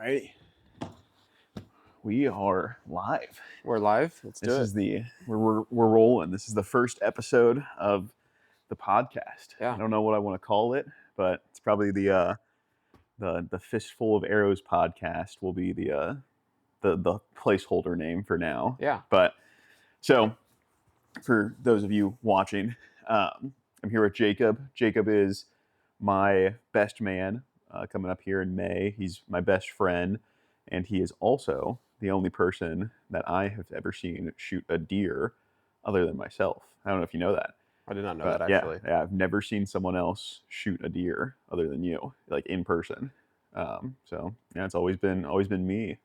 Alrighty. We are live. We're live. Let's do it. We're rolling. This is the first episode of the podcast. Yeah. I don't know what I want to call it, but it's probably the Fistful of Arrows podcast will be the placeholder name for now. Yeah. But so for those of you watching, I'm here with Jacob. Jacob is my best man coming up here in May. He's my best friend, and he is also the only person that I have ever seen shoot a deer other than myself. I don't know if you know that. I did not know that, actually. Yeah, I've never seen someone else shoot a deer other than you, like in person. So yeah, it's always been me.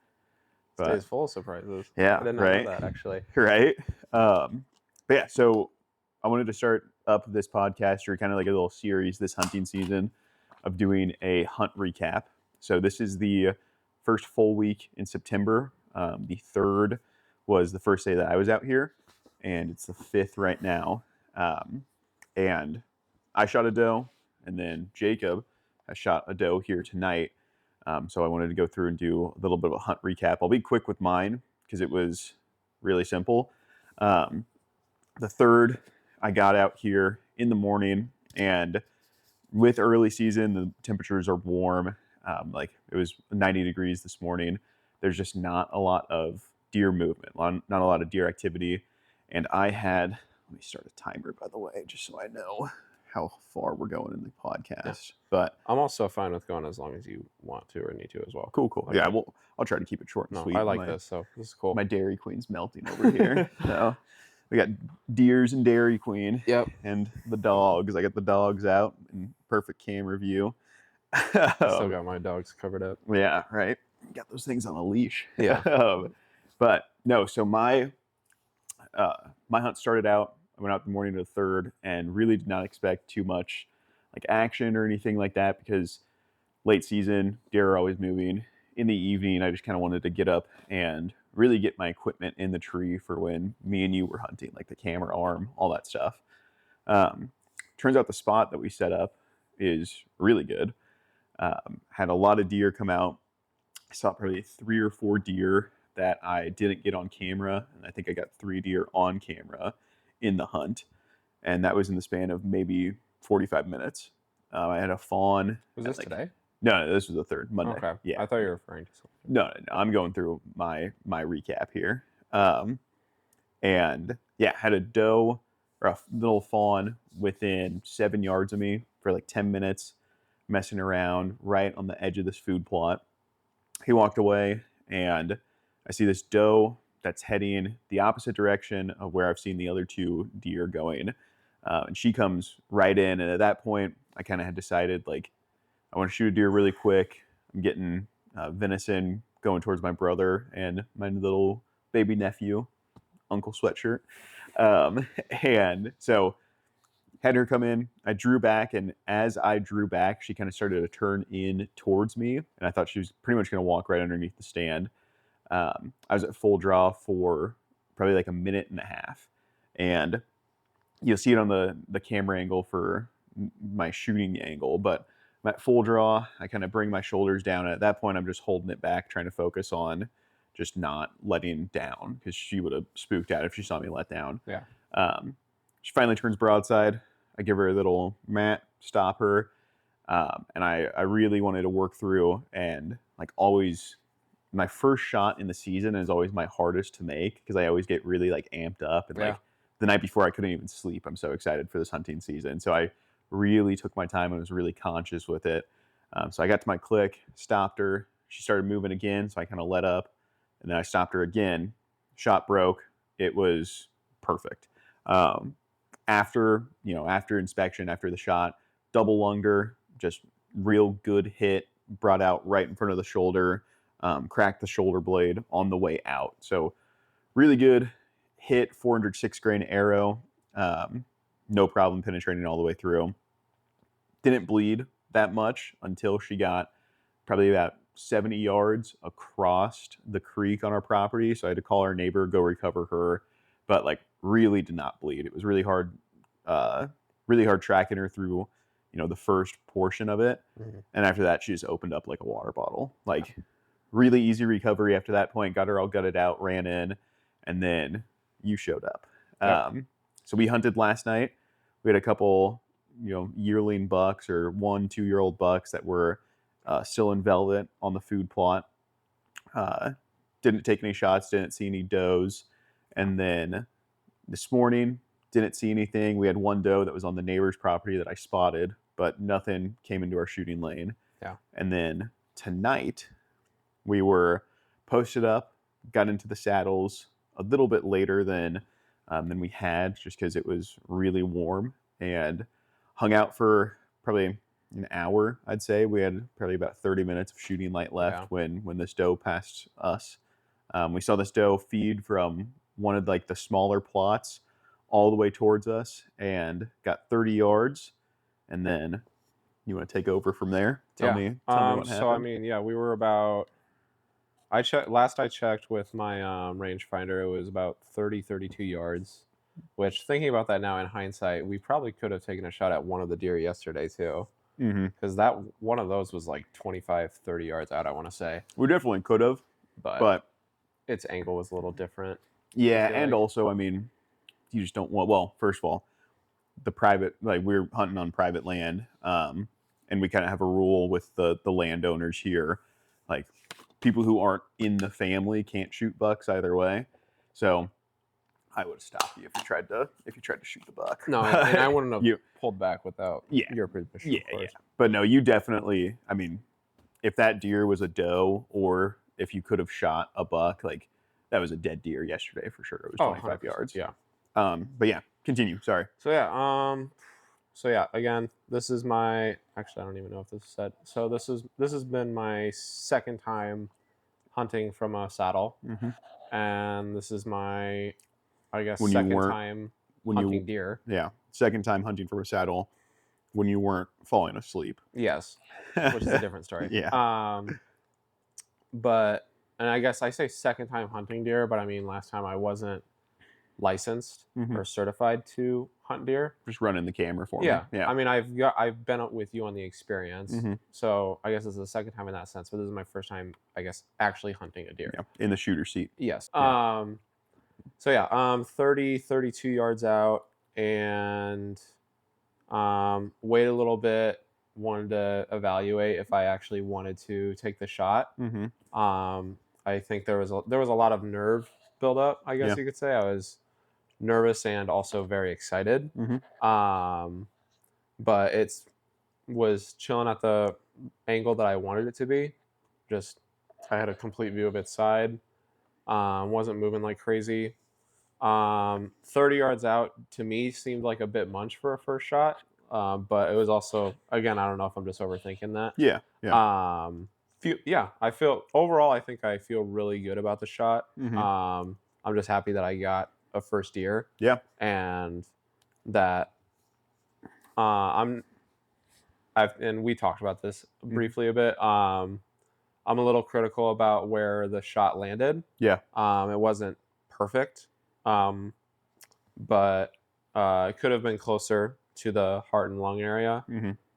But, today's full of surprises. Yeah, I did not know that, actually. Right. But yeah, so I wanted to start up this podcast, or kind of like a little series this hunting season, of doing a hunt recap. So this is the first full week in September. The 3rd was the first day that I was out here, and it's the 5th right now. And I shot a doe, and then Jacob has shot a doe here tonight. So I wanted to go through and do a little bit of a hunt recap. I'll be quick with mine because it was really simple. The 3rd, I got out here in the morning, and with early season, the temperatures are warm. Like it was 90 degrees this morning. There's just not a lot of deer movement, not a lot of deer activity. And I had, let me start a timer, by the way, just so I know how far we're going in the podcast. Yeah. But I'm also fine with going as long as you want to or need to as well. Cool. Okay. Yeah, I'll try to keep it short and sweet. I like this, so this is cool. My Dairy Queen's melting over here. So we got deers and Dairy Queen. Yep. And the dogs. I got the dogs out in perfect camera view. I still got my dogs covered up. Yeah, right. Got those things on a leash. Yeah. But no, so my hunt started out. I went out the morning of the 3rd and really did not expect too much like action or anything like that, because late season, deer are always moving. In the evening, I just kind of wanted to get up and really get my equipment in the tree for when me and you were hunting, like the camera arm, all that stuff. Turns out the spot that we set up is really good. Had a lot of deer come out. I saw probably 3 or 4 deer that I didn't get on camera, and I think I got 3 deer on camera in the hunt, and that was in the span of maybe 45 minutes. I had a fawn. Was this today? No, this was the 3rd, Monday. Okay. Yeah. I thought you were referring to something. No, I'm going through my recap here. And yeah, had a doe or a little fawn within 7 yards of me for like 10 minutes, messing around right on the edge of this food plot. He walked away, and I see this doe that's heading the opposite direction of where I've seen the other 2 deer going. And she comes right in. And at that point, I kind of had decided, like, I want to shoot a deer really quick. I'm getting venison going towards my brother and my little baby nephew, Uncle Sweatshirt. And so had her come in. I drew back, and as I drew back, she kind of started to turn in towards me, and I thought she was pretty much going to walk right underneath the stand. I was at full draw for probably like a minute and a half, and you'll see it on the camera angle for my shooting angle, but I'm at full draw. I kind of bring my shoulders down, and at that point I'm just holding it back, trying to focus on just not letting down, because she would have spooked out if she saw me let down. Yeah. She finally turns broadside. I give her a little mat, stop her, and I really wanted to work through, and like always, my first shot in the season is always my hardest to make, because I always get really like amped up, and like the night before I couldn't even sleep. I'm so excited for this hunting season. So I really took my time and was really conscious with it. So I got to my click, stopped her. She started moving again, so I kind of let up, and then I stopped her again. Shot broke. It was perfect. After inspection, after the shot, double lunged her, just real good hit, brought out right in front of the shoulder, cracked the shoulder blade on the way out. So really good hit, 406 grain arrow, no problem penetrating all the way through. Didn't bleed that much until she got probably about 70 yards across the creek on our property. So I had to call our neighbor, go recover her, but like really did not bleed. It was really hard tracking her through, the first portion of it. Mm-hmm. And after that, she just opened up like a water bottle. Like really easy recovery after that point. Got her all gutted out, ran in, and then you showed up. Yep. So we hunted last night. We had a couple, yearling bucks or 1-2-year-old bucks that were still in velvet on the food plot. Didn't take any shots, didn't see any does. And then this morning, didn't see anything. We had one doe that was on the neighbor's property that I spotted, but nothing came into our shooting lane. Yeah. And then tonight, we were posted up, got into the saddles a little bit later than we had, just because it was really warm, and hung out for probably an hour. I'd say we had probably about 30 minutes of shooting light left when this doe passed us. We saw this doe feed from one of like the smaller plots all the way towards us and got 30 yards. And then you want to take over from there? Tell me what happened. So I mean, we were about. I checked with my rangefinder. It was about 32 yards. Which, thinking about that now in hindsight, we probably could have taken a shot at one of the deer yesterday too. Because that one of those was like 25, 30 yards out, I want to say. We definitely could have, but its angle was a little different. Yeah, and also, I mean, you just don't want. Well, first of all, the private, like we're hunting on private land, and we kind of have a rule with the landowners here, like people who aren't in the family can't shoot bucks either way. So I would have stopped you if you tried to shoot the buck. No, and I wouldn't have pulled back without your permission. Yeah. But no, you definitely. I mean, if that deer was a doe, or if you could have shot a buck, like that was a dead deer yesterday for sure. It was 25 yards. Yeah. But yeah, continue. Sorry. So yeah. Again, this is my. Actually, I don't even know if this is said. So this has been my second time hunting from a saddle, and this is my, I guess, second time hunting deer. Yeah, second time hunting from a saddle when you weren't falling asleep. Yes, which is a different story. Yeah. But, and I guess I say second time hunting deer, but I mean last time I wasn't licensed or certified to hunt deer. Just running the camera for me. Yeah. I mean, I've been up with you on the experience, so I guess this is the second time in that sense. But this is my first time, I guess, actually hunting a deer. Yeah, in the shooter seat. Yes. Yeah. 32 yards out, and wait a little bit. Wanted to evaluate if I actually wanted to take the shot. I think there was a lot of nerve build up, I guess you could say. I was nervous and also very excited. But it was chilling at the angle that I wanted it to be. Just I had a complete view of its side. Wasn't moving like crazy. 30 yards out to me seemed like a bit much for a first shot. But it was also, again, I don't know if I'm just overthinking that. Yeah. I feel overall, I think I feel really good about the shot. I'm just happy that I got a first deer. Yeah. And that and we talked about this briefly a bit. I'm a little critical about where the shot landed. Yeah. It wasn't perfect. But it could have been closer to the heart and lung area.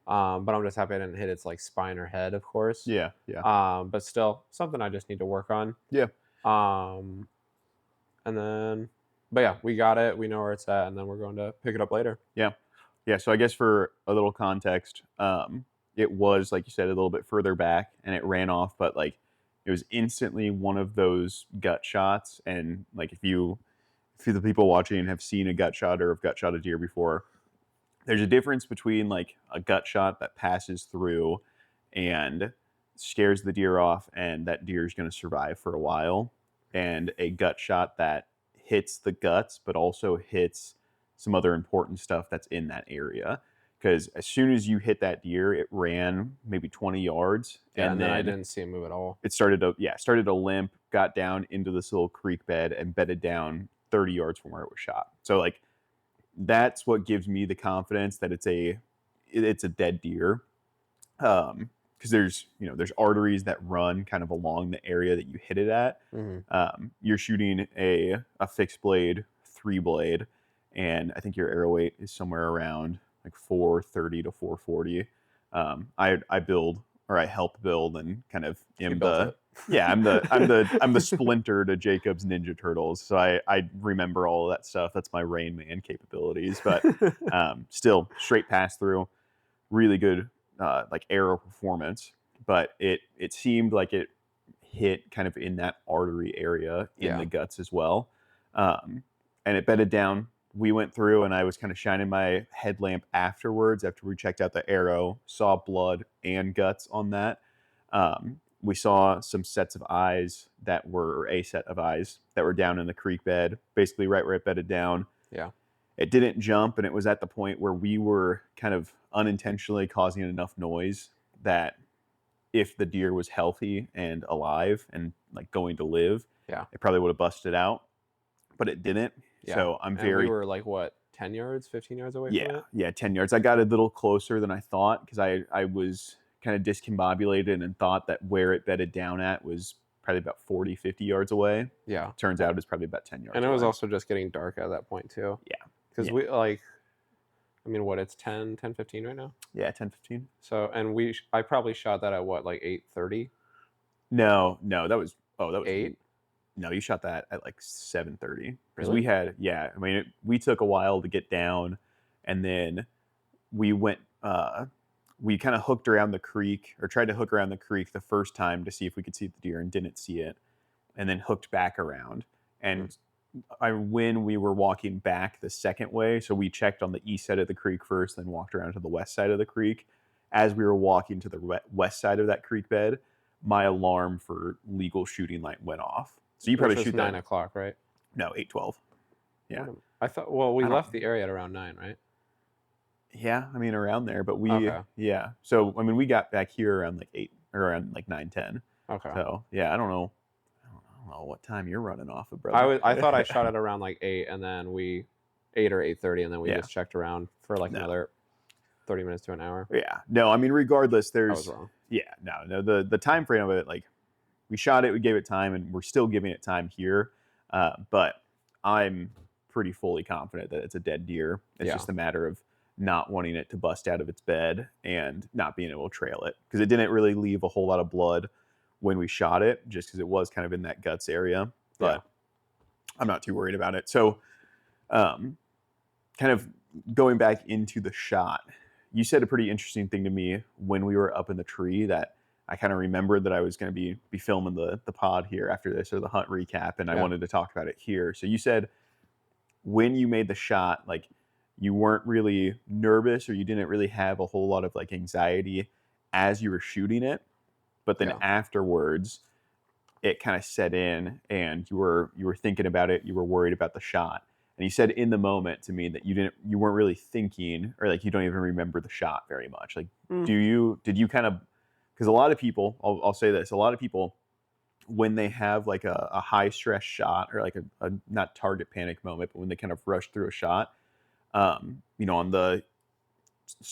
But I'm just happy I didn't hit its like spine or head, of course. Yeah. But still, something I just need to work on. Yeah. And then, but yeah, we got it. We know where it's at, and then we're going to pick it up later. Yeah. So I guess for a little context, it was, like you said, a little bit further back, and it ran off, but like it was instantly one of those gut shots. And like if the people watching have seen a gut shot or have gut shot a deer before, there's a difference between like a gut shot that passes through and scares the deer off, and that deer is going to survive for a while, and a gut shot that hits the guts but also hits some other important stuff that's in that area. Because as soon as you hit that deer, it ran maybe 20 yards, and then I didn't see it move at all. It started to limp, got down into this little creek bed, and bedded down 30 yards from where it was shot. So like that's what gives me the confidence that it's a dead deer. Because there's arteries that run kind of along the area that you hit it at. You're shooting a fixed blade, 3-blade, and I think your arrow weight is somewhere around like 430 to 440. I build or I help build and kind of You am built the it. yeah, I'm the Splinter to Jacob's Ninja Turtles. So I remember all of that stuff. That's my Rain Man capabilities. But still, straight pass through, really good like arrow performance. But it seemed like it hit kind of in that artery area in the guts as well. And it bedded down. We went through and I was kind of shining my headlamp afterwards after we checked out the arrow, saw blood and guts on that. We saw some sets of eyes that were, or a set of eyes that were down in the creek bed, basically right where it bedded down. Yeah. It didn't jump, and it was at the point where we were kind of unintentionally causing enough noise that if the deer was healthy and alive and like going to live, it probably would have busted out, but it didn't. Yeah. So I'm And very we were like what, 10 yards, 15 yards away from it? 10 yards. I got a little closer than I thought because I was kind of discombobulated and thought that where it bedded down at was probably about 40, 50 yards away. Yeah. Turns out it's probably about 10 yards And it away. was also just getting dark at that point too. Yeah. Because we like, I mean, what, it's 10, 15 right now? Yeah, 10, 15. So, and I probably shot that at what, like 8:30? No, that was 8? No, you shot that at like 7:30. Because Really? we had, we took a while to get down, and then we went, we kind of hooked around the creek, or tried to hook around the creek the first time to see if we could see the deer and didn't see it, and then hooked back around. And when we were walking back the second way, so we checked on the east side of the creek first, then walked around to the west side of the creek. As we were walking to the west side of that creek bed, my alarm for legal shooting light went off. So you probably Which was shoot 9 that. o'clock, right? No, 8:12. Yeah. I thought, well, we I don't- left the area at around 9, right? Yeah, I mean around there, but Okay. yeah. So I mean we got back here around like 8 or around like 9:10. Okay. So yeah, I don't know what time you're running off of, brother. I thought I shot it around like 8, and then 8 or 8:30, and then we just checked around for like another 30 minutes to an hour. Yeah. No, I mean regardless, I was wrong. Yeah, no, the time frame of it, like we shot it, we gave it time, and we're still giving it time here. But I'm pretty fully confident that it's a dead deer. It's just a matter of not wanting it to bust out of its bed and not being able to trail it, because it didn't really leave a whole lot of blood when we shot it, just because it was kind of in that guts area. But I'm not too worried about it. So kind of going back into the shot, you said a pretty interesting thing to me when we were up in the tree that I kind of remembered that I was going to be filming the pod here after this, or the hunt recap, and I wanted to talk about it here. So you said when you made the shot, like you weren't really nervous, or you didn't really have a whole lot of like anxiety as you were shooting it, but then afterwards it kind of set in and you were thinking about it, you were worried about the shot. And you said in the moment to me that you weren't really thinking, or like you don't even remember the shot very much. Like did you kind of, because a lot of people, I'll say this, a lot of people, when they have like a high stress shot, or like a not target panic moment, but when they kind of rush through a shot, on the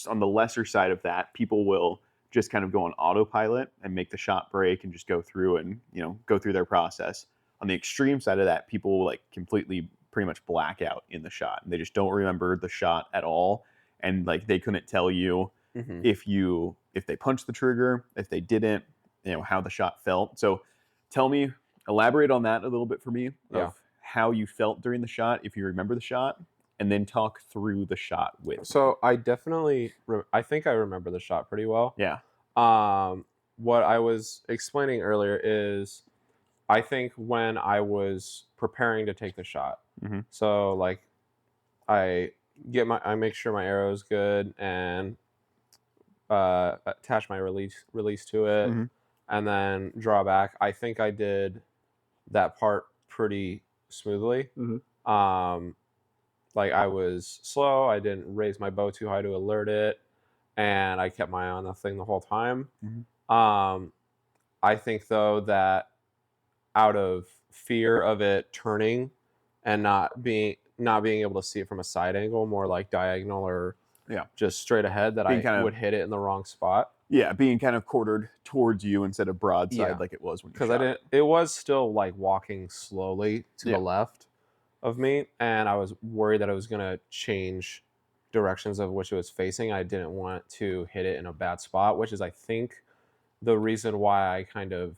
lesser side of that, people will just kind of go on autopilot and make the shot break and just go through and go through their process. On the extreme side of that, people will like completely pretty much black out in the shot, and they just don't remember the shot at all, and like they couldn't tell you if they punched the trigger, if they didn't, how the shot felt. So elaborate on that a little bit for me, of how you felt during the shot, if you remember the shot, and then talk through the shot with me. So I definitely, I think I remember the shot pretty well. Yeah. What I was explaining earlier is, I think when I was preparing to take the shot, so like I make sure my arrow is good and attach my release to it, and then draw back. I think I did that part pretty smoothly. Like I was slow, I didn't raise my bow too high to alert it, and I kept my eye on the thing the whole time. I think though that out of fear of it turning and not being able to see it from a side angle, more like diagonal or just straight ahead, that I would hit it in the wrong spot. Yeah, being kind of quartered towards you instead of broadside like it was when you shot. Because it was still like walking slowly to the left of me, and I was worried that it was going to change directions of which it was facing. I didn't want to hit it in a bad spot, which is, I think, the reason why I kind of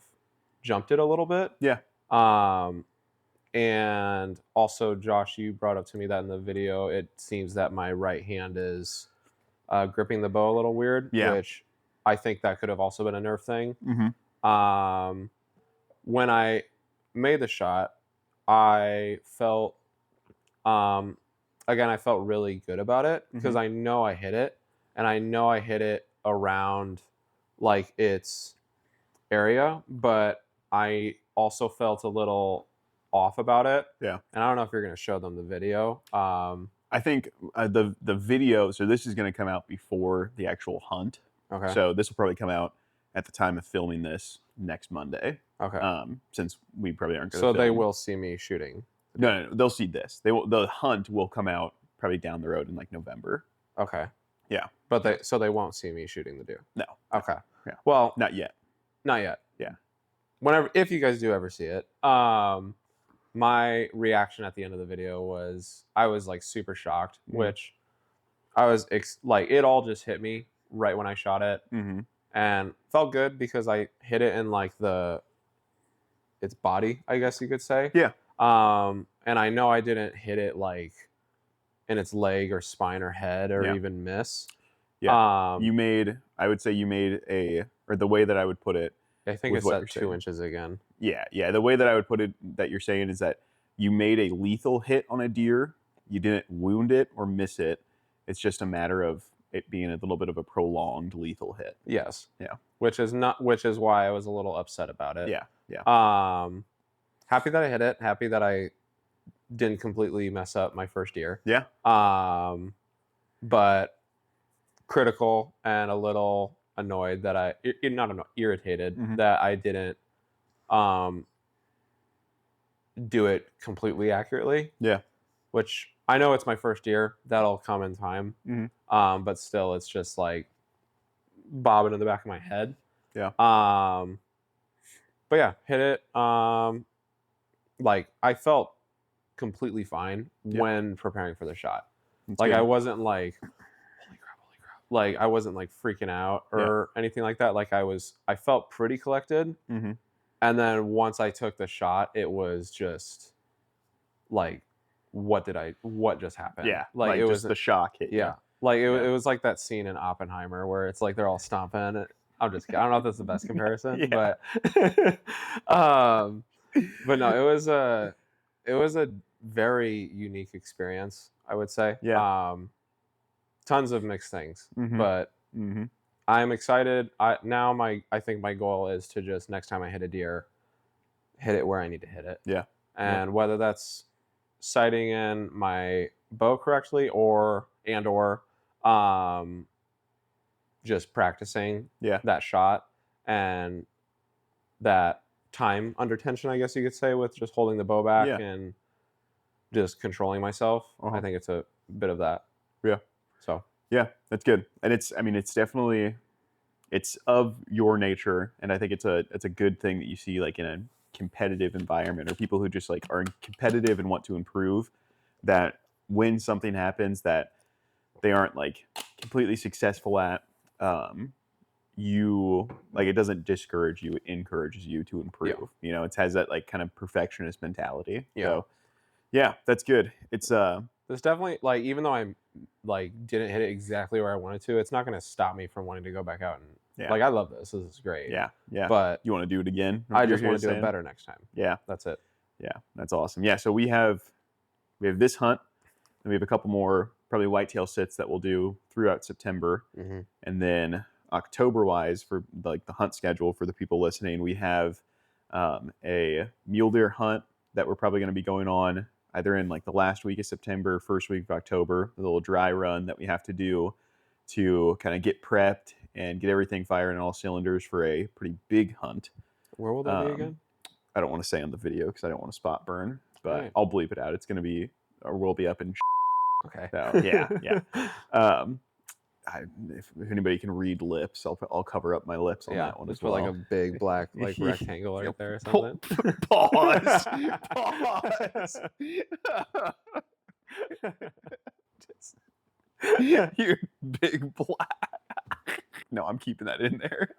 jumped it a little bit. Yeah. And also, Josh, you brought up to me that in the video, it seems that my right hand is gripping the bow a little weird, Yeah. which I think that could have also been a nerve thing. Mm-hmm. When I made the shot, I felt, again, I felt really good about it because I know I hit it, and I know I hit it around like its area, but I also felt a little off about it. Yeah. And I don't know if you're going to show them the video. I think the video. So this is going to come out before the actual hunt. Okay. So this will probably come out at the time of filming this next Monday. Okay. Since we probably aren't going to. So they will see me shooting. No, they'll see this. They will. The hunt will come out probably down the road in like November. Okay. Yeah. But they won't see me shooting the deer. No. Okay. Yeah. Well, not yet. Not yet. Yeah. If you guys do ever see it, my reaction at the end of the video was I was like super shocked, which I was like, it all just hit me right when I shot it, and felt good because I hit it in like its body, I guess you could say. Yeah. And I know I didn't hit it like in its leg or spine or head or even miss. Yeah. I would say you made or the way that I would put it. I think it's at 2 inches again. Yeah. Yeah. The way that I would put it that you're saying is that you made a lethal hit on a deer. You didn't wound it or miss it. It's just a matter of it being a little bit of a prolonged lethal hit. Yes. Yeah. Which is why I was a little upset about it. Yeah. Yeah. Happy that I hit it. Happy that I didn't completely mess up my first deer. Yeah. But critical and a little annoyed that irritated that I didn't do it completely accurately. Yeah. Which I know it's my first deer. That'll come in time. But still, it's just like bobbing in the back of my head. Yeah. But yeah, hit it. Like I felt completely fine when preparing for the shot. That's like good. I wasn't like, holy crap. Like I wasn't like freaking out or anything like that. Like I felt pretty collected. And then once I took the shot, it was just like, what just happened? Yeah. Like it was the shock hit. Yeah. Like it was like that scene in Oppenheimer where it's like they're all stomping. I'm just kidding. I don't know if that's the best comparison, but no, it was a very unique experience, I would say. Yeah. Tons of mixed things, but I'm excited. I think my goal is to just next time I hit a deer, hit it where I need to hit it. Yeah. And whether that's sighting in my bow correctly or just practicing that shot and that time under tension, I guess you could say, with just holding the bow back and just controlling myself. I think it's a bit of that. Yeah. So yeah, that's good. And it's definitely, it's of your nature. And I think it's a good thing that you see like in a competitive environment or people who just like are competitive and want to improve, that when something happens that they aren't like completely successful at, you like, it doesn't discourage you, it encourages you to improve. You know, it has that like kind of perfectionist mentality. So yeah, that's good. It's definitely like, even though I'm like didn't hit it exactly where I wanted to, it's not going to stop me from wanting to go back out and like, I love this is great. Yeah. But you want to do it again? I just want to do it better next time. Yeah, that's it. Yeah, that's awesome. Yeah, so we have this hunt, and we have a couple more probably whitetail sits that we'll do throughout September, and then October wise for like the hunt schedule for the people listening, we have a mule deer hunt that we're probably going to be going on either in like the last week of September, first week of October, a little dry run that we have to do to kind of get prepped and get everything firing on all cylinders for a pretty big hunt. Where will that be again? I don't want to say on the video because I don't want to spot burn, but I'll bleep it out. It's going to be, or we'll be up in. Okay. So, yeah. If anybody can read lips, I'll cover up my lips on that one as well. Just put like a big black like rectangle right there or something. Pause. You big black. no, I'm keeping that in there.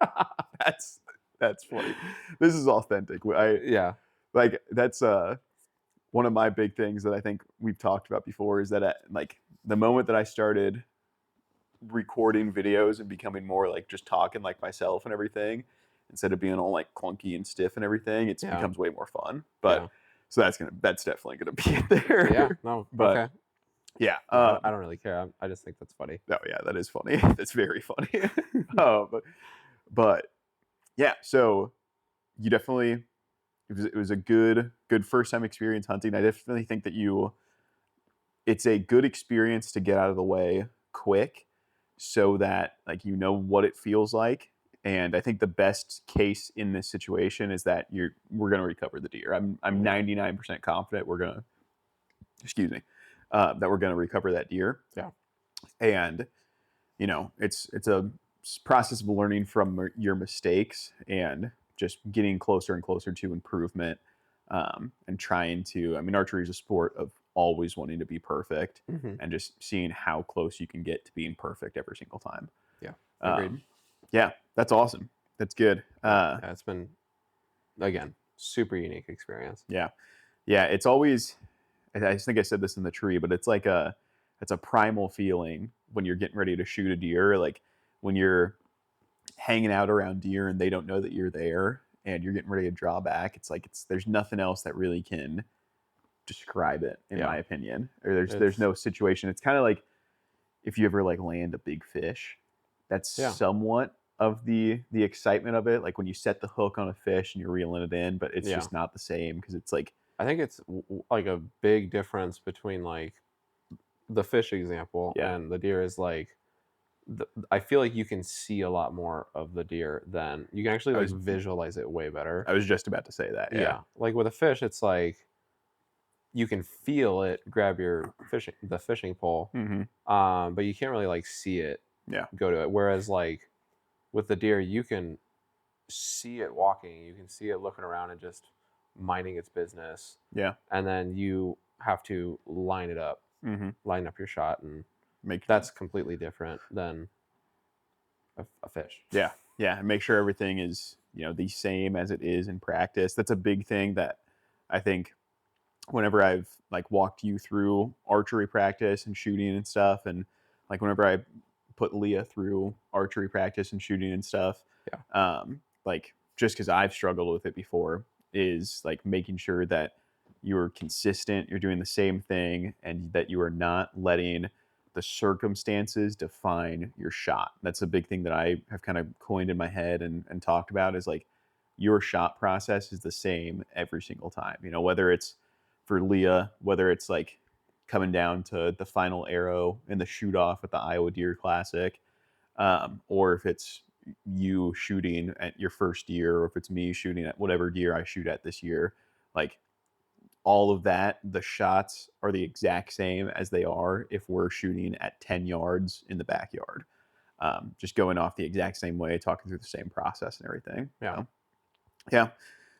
That's funny. This is authentic. Yeah. Like that's one of my big things that I think we've talked about before is that like the moment that I started recording videos and becoming more like just talking like myself and everything instead of being all like clunky and stiff and everything, it Yeah. becomes way more fun. Yeah. But so that's definitely gonna be in there. Yeah. No. But Okay. yeah, No, I don't really care. I just think that's funny. oh yeah, that is funny. That's very funny. um, but yeah, so you definitely it was a good first time experience hunting. I definitely think that it's a good experience to get out of the way quick so that like you know what it feels like. And I think the best case in this situation is that we're going to recover the deer. I'm 99% confident we're going to excuse me that we're going to recover that deer. Yeah. And it's a process of learning from your mistakes and just getting closer and closer to improvement, and trying to. I mean, archery is a sport of always wanting to be perfect Mm-hmm. and just seeing how close you can get to being perfect every single time. Yeah. Agreed. Yeah, that's awesome. That's good. Yeah, it's been, again, super unique experience. Yeah, it's always. I think I said this in the tree, but it's a primal feeling when you're getting ready to shoot a deer, like when you're hanging out around deer and they don't know that you're there and you're getting ready to draw back. It's like there's nothing else that really can describe it, in my opinion. Or there's no situation. It's kind of like if you ever like land a big fish. That's somewhat of the excitement of it. Like when you set the hook on a fish and you're reeling it in, but it's just not the same because it's like I think it's like a big difference between like the fish example and the deer is like I feel like you can see a lot more of the deer than you can actually like visualize it way better. I was just about to say that. Yeah. Like with a fish, it's like you can feel it grab the fishing pole, but you can't really like see it go to it. Whereas like with the deer, you can see it walking, you can see it looking around and just minding its business. Yeah. And then you have to line it up, line up your shot, and that's completely different than a fish. Yeah. And make sure everything is the same as it is in practice. That's a big thing that I think whenever I've like walked you through archery practice and shooting and stuff, and like whenever I put Leah through archery practice and shooting and stuff, like just because I've struggled with it before, is like making sure that you're consistent, you're doing the same thing, and that you are not letting the circumstances define your shot. That's a big thing that I have kind of coined in my head and talked about, is like your shot process is the same every single time. Whether it's for Leah, whether it's like coming down to the final arrow in the shoot off at the Iowa Deer Classic, or if it's you shooting at your first deer, or if it's me shooting at whatever deer I shoot at this year, like all of that, the shots are the exact same as they are if we're shooting at 10 yards in the backyard. Just going off the exact same way, talking through the same process and everything. Yeah. So, yeah,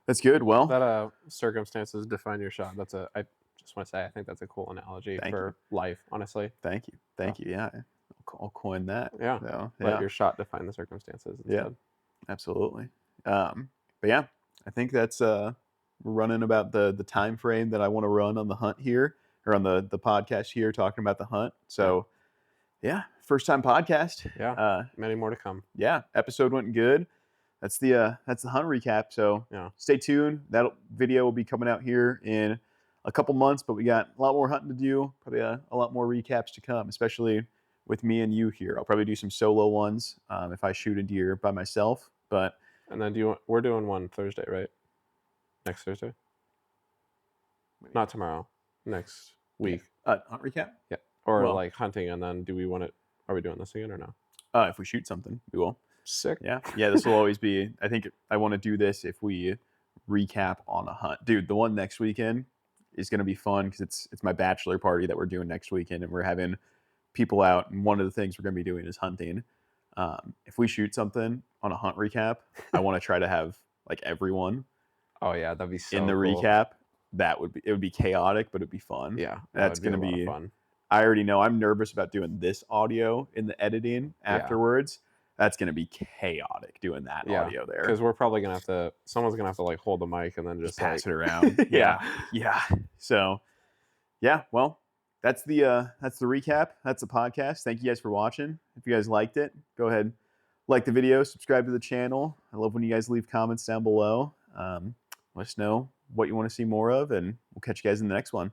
that's good. Well, that circumstances define your shot. I just want to say, I think that's a cool analogy for life, honestly. Thank you. Yeah. I'll coin that. Yeah. So, Let your shot define the circumstances instead. Yeah, absolutely. But yeah, I think that's we're running about the time frame that I want to run on the hunt here, or on the podcast here, talking about the hunt. So yeah, first time podcast. Yeah. Many more to come. Yeah, episode went good. That's the hunt recap. So stay tuned. That video will be coming out here in a couple months, but we got a lot more hunting to do. Probably a lot more recaps to come, especially with me and you here. I'll probably do some solo ones if I shoot a deer by myself. But and then we're doing one Thursday, right? Next Thursday? Not tomorrow. Next week. Hunt recap? Yeah. Or like hunting, and then are we doing this again or no? If we shoot something, we will. Sick. Yeah. This will always be. I think I want to do this if we recap on a hunt, dude. The one next weekend is going to be fun because it's my bachelor party that we're doing next weekend, and we're having people out, and one of the things we're going to be doing is hunting. If we shoot something on a hunt recap, I want to try to have like everyone. Oh yeah, that'd be so in the cool. recap. It would be chaotic, but it'd be fun. Yeah, that's going to be fun. I already know I'm nervous about doing this audio in the editing afterwards. That's going to be chaotic doing that Yeah, audio there. because we're probably gonna have to. Someone's gonna have to like hold the mic and then Just just pass like it around. yeah. Yeah. So yeah, well, that's the recap. That's the podcast. Thank you guys for watching. If you guys liked it, go ahead, like the video, subscribe to the channel. I love when you guys leave comments down below. Let us know what you want to see more of, and we'll catch you guys in the next one.